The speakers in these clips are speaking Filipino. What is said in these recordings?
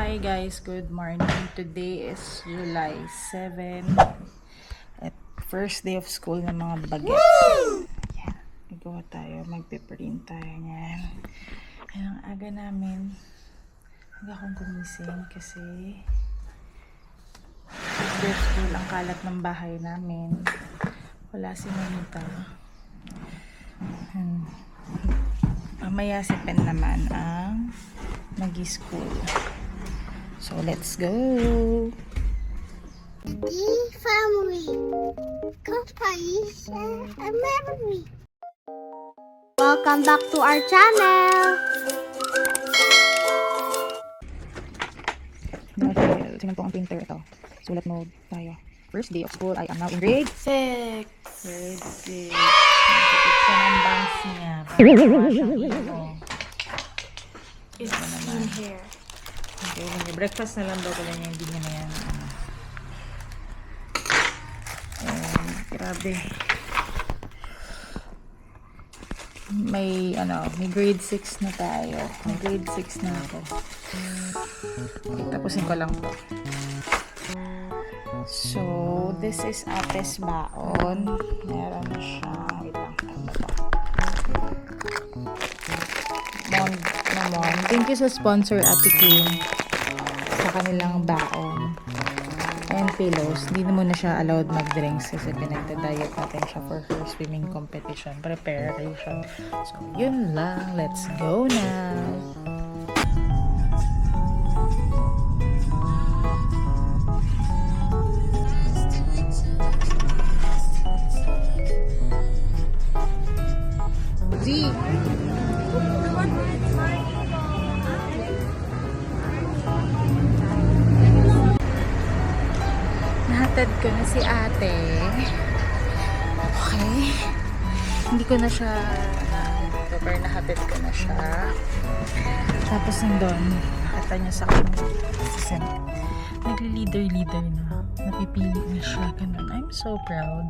Hi guys, good morning. Today is July 7 at first day of school ng mga bagets. Yan, nagawa tayo, magpiprint tayo niyan. Ang aga namin, aga akong gumising kasi after school ang kalat ng bahay namin. Wala si Manita. Mamaya si Pen naman ang mag-school. So, let's go! Family, compilation, and memory. Welcome back to our channel. Tingnan po ang printer ito. Sulat mode tayo. First day of school. I am now in grade 6. Grade 6. Nakikita siya ng bangs niya. It's in here. Okay, breakfast na lang daw pala niya. Hindi niya na yan. Grabe. May grade 6 na tayo. May grade 6 na ako. Okay, tapusin ko lang to. So, this is Ate's baon. Meron siya. Wait lang. Thank you sa sponsor, Ate Kim, sa kanilang baon and pillows. Hindi na muna siya allowed mag-drinks kasi pinagda-diet natin siya for her swimming competition preparation. So, yun lang. Let's go now. Nahatid ko na si ate. Okay. Hindi ko na siya pero nahatid ko na siya. Tapos nandun, nakita niya sa akin. Nagli-leader na. Napipili na siya. Ganun. I'm so proud.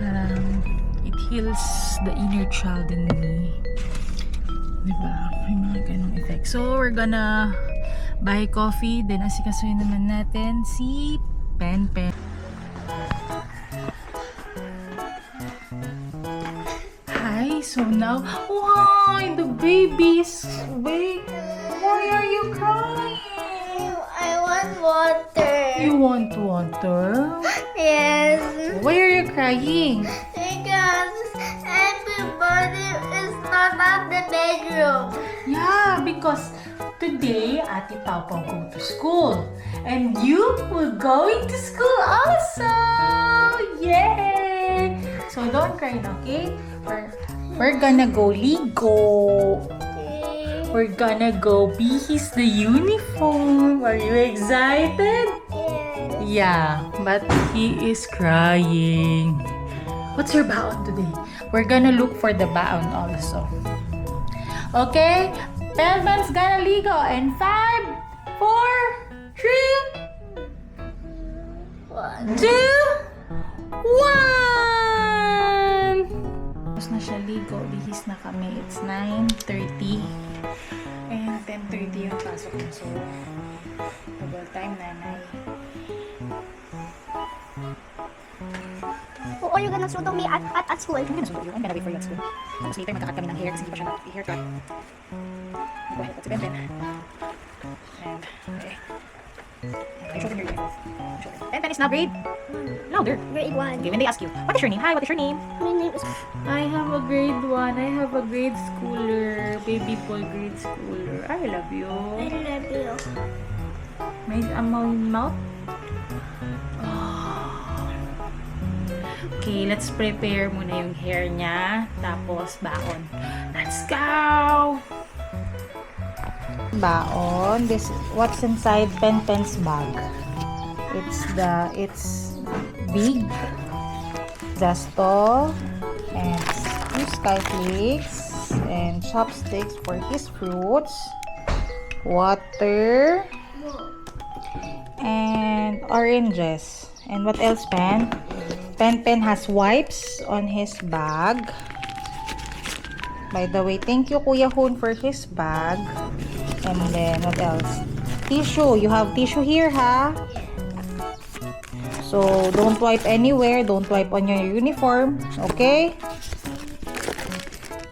Parang it heals the inner child in me. Diba? May mga ganong effect. So, we're gonna buy coffee. Then, asikasuhin naman natin si Pen. Hi, so now, why the babies? Wait, why are you crying? I want water. You want water? Yes. Why are you crying? Because everybody is not at the bedroom. Yeah, because today, Ate Pao Pao go to school. And you will going to school also. Yay! So don't cry, okay? We're gonna go Ligo. We're gonna go be the uniform. Are you excited? Yeah, but he is crying. What's your baon today? We're gonna look for the baon also. Okay? Pelman's gonna Ligo in 5, 4, 3, 2, 1! Tapos na siya ligo. Bihis na kami. It's 9:30. And 10:30 yung pasok na. So, double time, nanay. Who are you gonna sundo me at school? I'm gonna sundo you. I'm gonna wait for you at school. Tapos later, magkakat kami ng hair kasi hindi pa siya na-haircut. Go ahead, that's si Ben. And, okay. I showed him your uniform. Ben is now grade? Louder. Grade 1. Okay, when they ask you, what is your name? Hi, what is your name? My name is... I have a grade 1. I have a grade schooler. Baby boy grade schooler. I love you. I love you. May mouth? Okay, let's prepare muna yung hair niya. Tapos, baon. Let's go! Baon. This what's inside Pen's bag. It's big. Zasto. And two skyflakes. And chopsticks for his fruits. Water. And oranges. And what else, Pen? Pen has wipes on his bag. By the way, thank you Kuya Hoon for his bag. And then, what else? Tissue. You have tissue here, ha? So, don't wipe anywhere. Don't wipe on your uniform. Okay?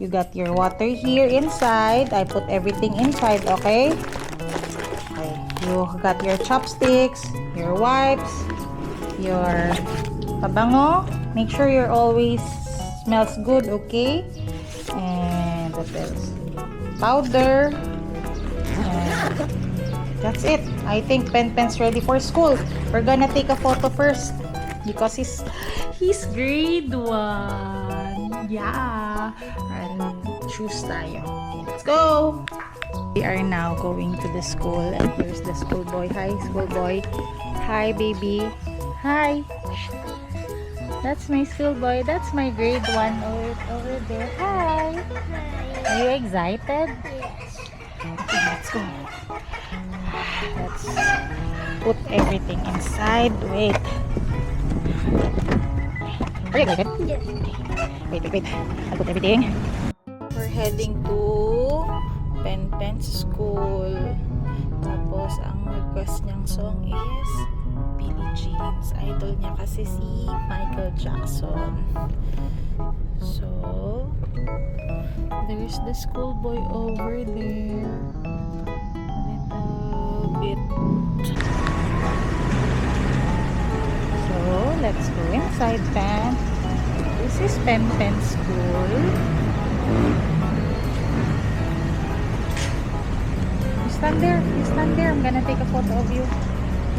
You got your water here inside. I put everything inside, okay? Okay. You got your chopsticks, your wipes, your pabango. Make sure you're always smells good, okay? And what else? Powder. And that's it. I think Pen's ready for school. We're gonna take a photo first because he's grade 1. Yeah. And shoes tayo. Let's go. We are now going to the school and here's the schoolboy. Hi, schoolboy. Hi, baby. Hi. That's my schoolboy. That's my grade 1 over there. Hi. Are you excited? Yes. Okay, let's go. Let's put everything inside. Wait. Are you excited? Yes. Wait. I'll put everything. We're heading to Pen's school. Tapos, ang request niyang song is Billie Jean's. Idol niya kasi si Michael Jackson. So, there's the schoolboy over there. A little bit. So, let's go inside Pen. This is Pen's school. You stand there. I'm gonna take a photo of you.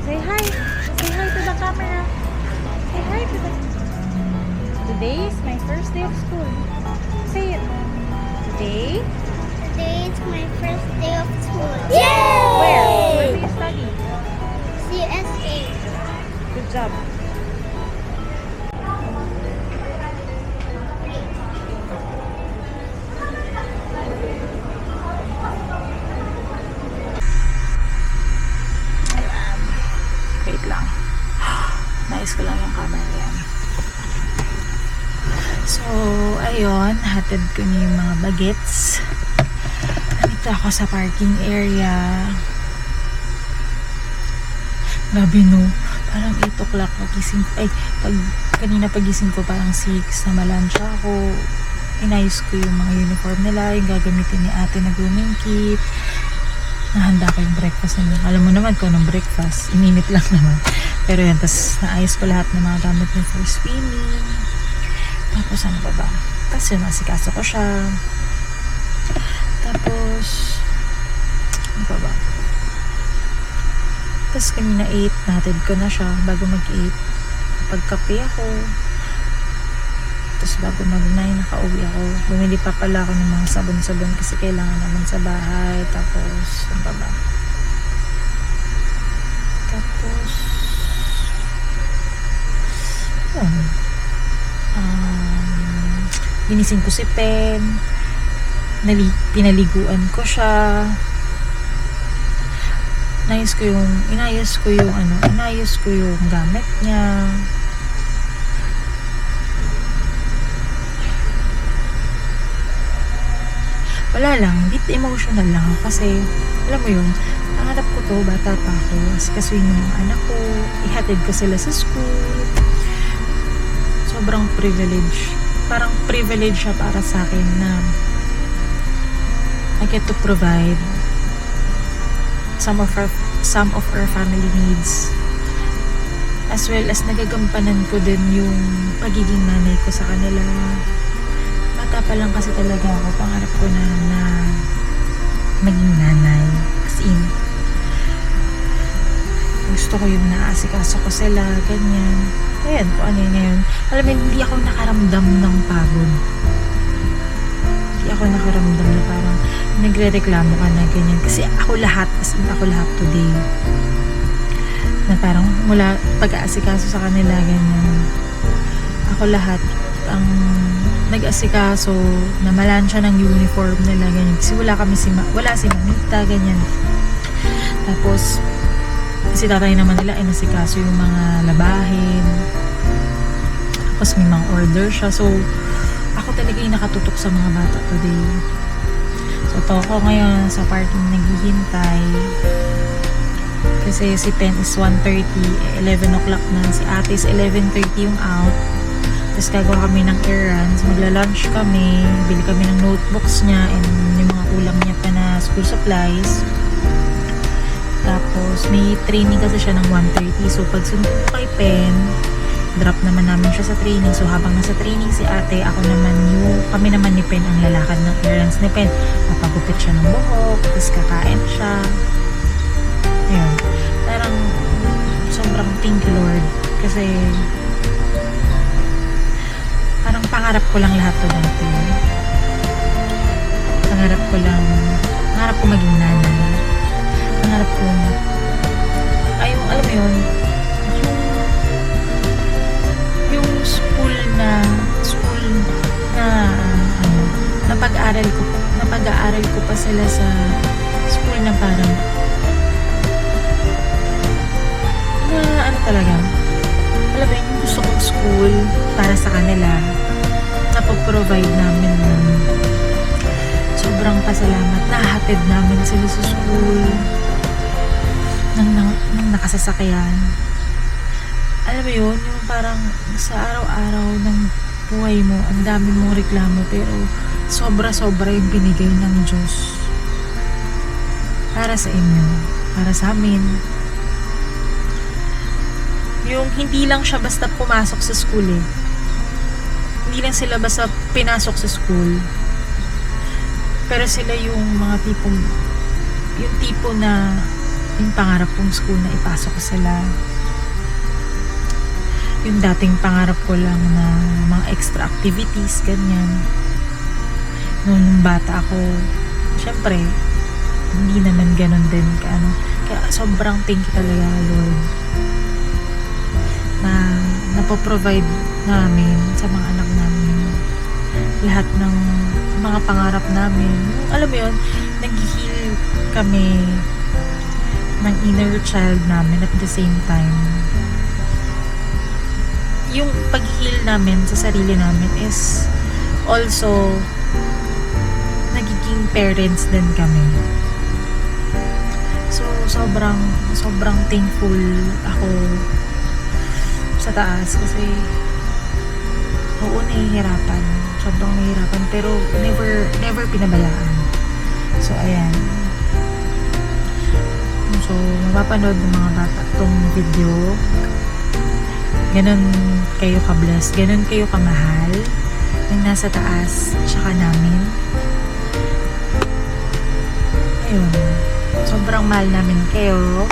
Say hi. Say hi to the camera. Say hi to the... Today is my first day of school. Say it. Today? Today is my first day of school. Yay! Where do you study? CSA. Good job. Ayan. Wait lang. Nice ko lang yung camera yan. So, ayun. Hatid ko niyo yung mga bagets. Nandito ako sa parking area. Grabe no. Parang 8 o'clock pagising ko. Ay, kanina pagising ko parang 6 na malansya ako. Inayos ko yung mga uniform nila. Yung gagamitin ni ate na grooming kit. Nahanda ko yung breakfast nila. Alam mo naman kung anong breakfast. Ininit lang naman. Pero yan, tas naayos ko lahat ng mga gamit niya for swimming. Tapos ano ba? Tapos yun, masikaso ko siya. Tapos ano ba? Tapos kanina 8, nahatid ko na siya bago mag-8. Pagkape ako. Tapos bago mag-9, nakauwi ako. Bumili pa pala ako ng mga sabon-sabon kasi kailangan naman sa bahay. Tapos, ano ba? Tapos, yun. Ginising ko si Pen. Pinaliguan ko siya. Inayos ko yung gamit niya. Wala lang, bit emotional lang ako kasi alam mo yun, nangarap ko to, bata pa ako, kasi yung mga anak ko, ihatid ko sila sa school. Sobrang privilege. Parang privilege siya para sa akin na I get to provide some of our family needs, as well as nagagampanan ko din yung pagiging nanay ko sa kanila. Bata pa lang kasi talaga ako, pangarap ko na maging nanay, as in gusto ko yung naasikaso ko sila, ganyan. Ayan, kung ano yun ngayon. Alam mo, hindi ako nakaramdam ng pagod. Hindi ako nakaramdam na parang nagre-reklamo ka na ganyan. Kasi ako lahat today. Na parang mula pag-aasikaso sa kanila, ganyan. Ako lahat ang nag-asikaso, na malansya ng uniform nila, ganyan. Kasi wala si Mamita, ganyan. Tapos, si tatay naman nila ay nasikaso yung mga labahin. Tapos may mga order siya. So, ako talaga yung nakatutok sa mga bata today. So, to ako ngayon sa parking naghihintay. Kasi si Pen is 1:30, 11 o'clock na. Si ate is 11:30 yung out. Tapos gagawa kami ng errands, magla-lunch kami, bili kami ng notebooks niya and yung mga kulang niya pa na school supplies. Tapos may training kasi siya ng 1:30. So pag sundo ko kay Pen, drop naman namin siya sa training. So habang nasa training si ate, kami naman ni Pen ang lalakad ng errands ni Pen. Papagupit siya ng buhok, tapos kakain siya. Ayun. Parang sobrang thank you Lord. Kasi parang pangarap ko lang lahat to dati. Pangarap ko maging nanay. Pangarap ko, alam mo yun, yung school na napag-aaral ko pa sila sa school na parang, talaga, alam mo yun, yung gusto kong school para sa kanila, napag-provide namin ng sobrang pasalamat. Nahatid namin sila sa school ng nakasasakyan. Alam mo yun, yung parang sa araw-araw ng buhay mo, ang dami mong reklamo, pero sobra-sobra yung binigay ng Diyos para sa inyo, para sa amin. Yung hindi lang siya basta pumasok sa school eh. Hindi lang sila basta pinasok sa school. Pero sila yung mga yung tipo na yung pangarap kong school na ipasok ko sila. Yung dating pangarap ko lang na mga extra activities, ganyan. Nung bata ako, syempre, hindi naman ganun din. Kaya sobrang thank you talaga, Lord. Na napoprovide namin sa mga anak namin lahat ng mga pangarap namin. Alam mo yun, nag-heal kami ng inner child namin at the same time. Yung pag-heal namin sa sarili namin is also nagiging parents din kami. So, sobrang thankful ako sa taas kasi nahihirapan. Sobrang nahihirapan pero never pinabayaan. So, ayan. So, mapapanood ng mga bata tong video. Ganon kayo ka-bless. Ganon kayo kamahal ng nasa taas tsaka namin. Ayun. Sobrang mahal namin kayo.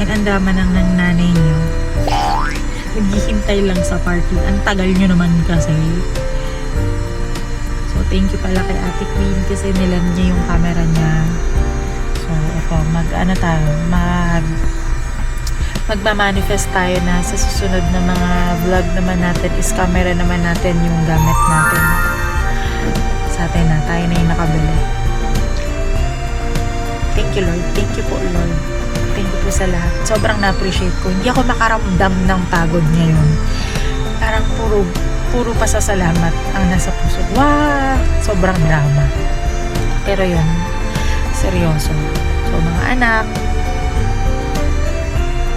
And ang drama ng nanay niyo. Naghihintay lang sa party. Ang tagal nyo naman kasi. So, thank you pala kay Ate Queen kasi nilan niya yung camera niya. So, ito, magmamanifest tayo na sa susunod na mga vlog naman natin is camera naman natin yung gamit natin. Sa atin na, tayo na yung nakabili. Thank you, Lord. Thank you po, Lord. Thank you po sa lahat. Sobrang na-appreciate ko. Hindi ako makaramdam ng pagod ngayon. Parang puro pasasalamat ang nasa puso. Wow! Sobrang drama. Pero yun, seryoso. So, mga anak,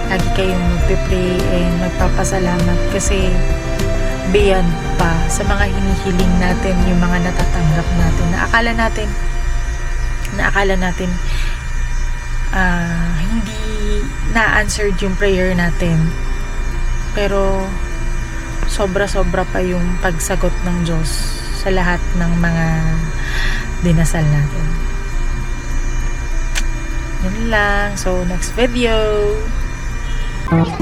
lagi kayong magpe-pray and magpapasalamat kasi beyond pa sa mga hinihiling natin, yung mga natatanggap natin. Naakala natin hindi na-answered yung prayer natin. Pero sobra-sobra pa yung pagsagot ng Diyos sa lahat ng mga dinasal natin. Yun lang. So, next video. Let's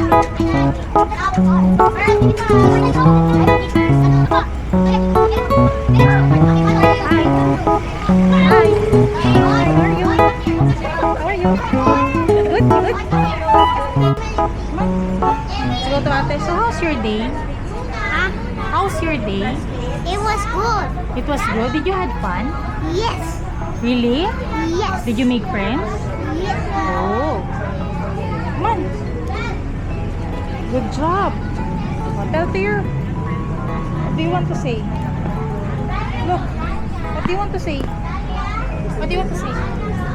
go to Ate. So, how's your day? Huh? How's your day? It was good. It was good. Did you have fun? Yes. Really? Yes. Did you make friends? Yes. Oh. Come on. Good job. Tell to your... What do you want to say? Look. What do you want to say? What do you want to say?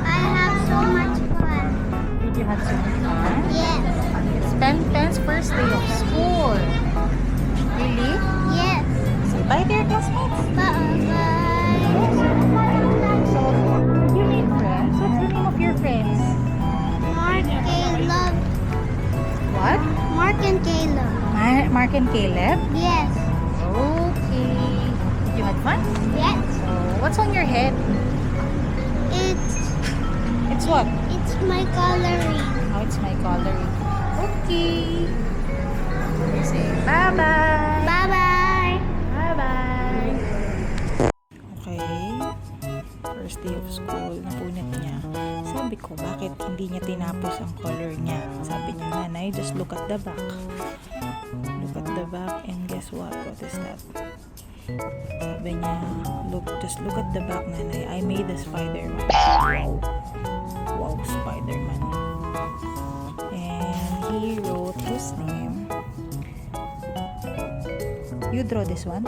I have so much fun. Did you Hatsune-chan? Yes. It's Pen's first day of school. Really? Yes. Say bye to your classmates. Bye-bye. So, you need friends? What's the name of your friends? Mark, Caleb. What? Mark and Caleb. Mark and Caleb? Yes. Okay. Did you have fun? Yes. So, what's on your head? It's what? It's my coloring. Oh, it's my coloring. Okay. Say bye-bye. Bye-bye. Bye-bye. Okay. First day of school, napunit niya. Sabi ko, bakit hindi niya tinapos ang color niya? Sabi niya, nanay, just look at the back. Look at the back and guess what? What is that? Sabi niya, just look at the back, nanay. I made a Spider-Man. Wow. Wow, Spider-Man. And he wrote his name. You draw this one?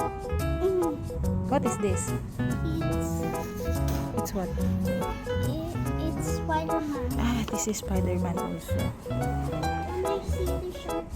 What is this? It's what? It's Spider-Man. Ah, this is Spider-Man also. Can I see the shirt?